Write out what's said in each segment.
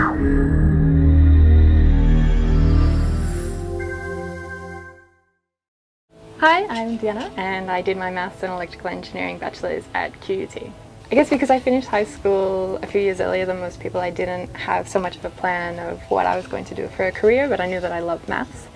Hi, I'm Deanna and I did my Maths and Electrical Engineering Bachelor's at QUT. I guess because I finished high school a few years earlier than most people, I didn't have so much of a plan of what I was going to do for a career, but I knew that I loved maths.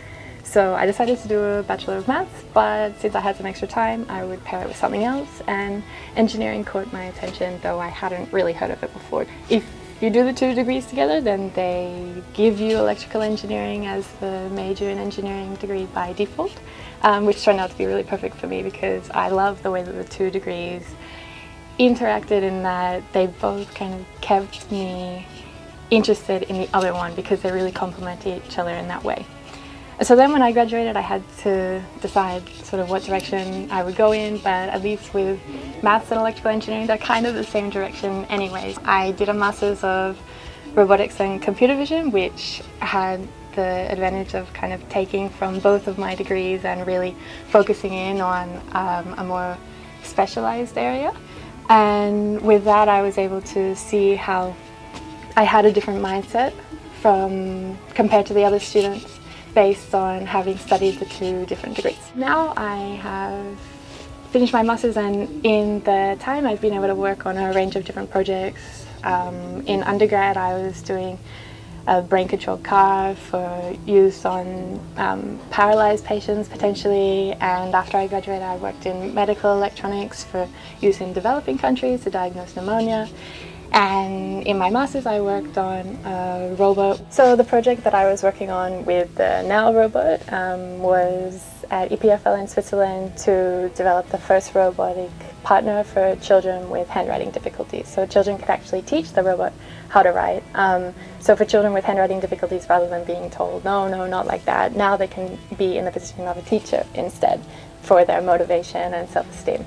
So I decided to do a Bachelor of Maths, but since I had some extra time, I would pair it with something else, and engineering caught my attention, though I hadn't really heard of it before. If you do the two degrees together, then they give you electrical engineering as the major in engineering degree by default, which turned out to be really perfect for me because I love the way that the two degrees interacted in that they both kind of kept me interested in the other one because they really complement each other in that way. So then when I graduated, I had to decide sort of what direction I would go in, but at least with maths and electrical engineering, they're kind of the same direction anyways. I did a Master's of Robotics and Computer Vision, which had the advantage of kind of taking from both of my degrees and really focusing in on a more specialized area. And with that, I was able to see how I had a different mindset compared to the other students, based on having studied the two different degrees. Now I have finished my Master's, and in the time I've been able to work on a range of different projects. In undergrad I was doing a brain-controlled car for use on paralyzed patients potentially, and after I graduated I worked in medical electronics for use in developing countries to diagnose pneumonia. And in my Master's I worked on a robot. So the project that I was working on with the Now robot was at EPFL in Switzerland to develop the first robotic partner for children with handwriting difficulties. So children could actually teach the robot how to write. So for children with handwriting difficulties, rather than being told, no, not like that, now they can be in the position of a teacher instead for their motivation and self-esteem.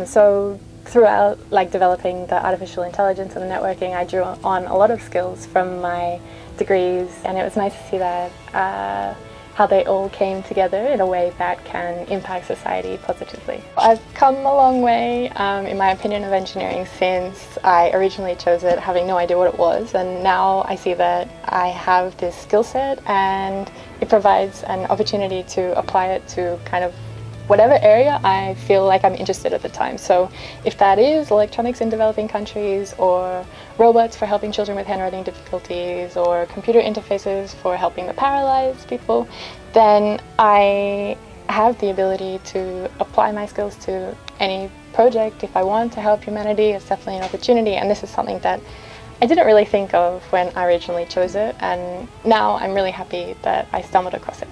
So throughout developing the artificial intelligence and the networking, I drew on a lot of skills from my degrees, and it was nice to see that how they all came together in a way that can impact society positively. I've come a long way, in my opinion, of engineering since I originally chose it having no idea what it was, and now I see that I have this skill set and it provides an opportunity to apply it to kind of whatever area I feel like I'm interested at the time. So if that is electronics in developing countries, or robots for helping children with handwriting difficulties, or computer interfaces for helping the paralyzed people, then I have the ability to apply my skills to any project. If I want to help humanity, it's definitely an opportunity, and this is something that I didn't really think of when I originally chose it, and now I'm really happy that I stumbled across it.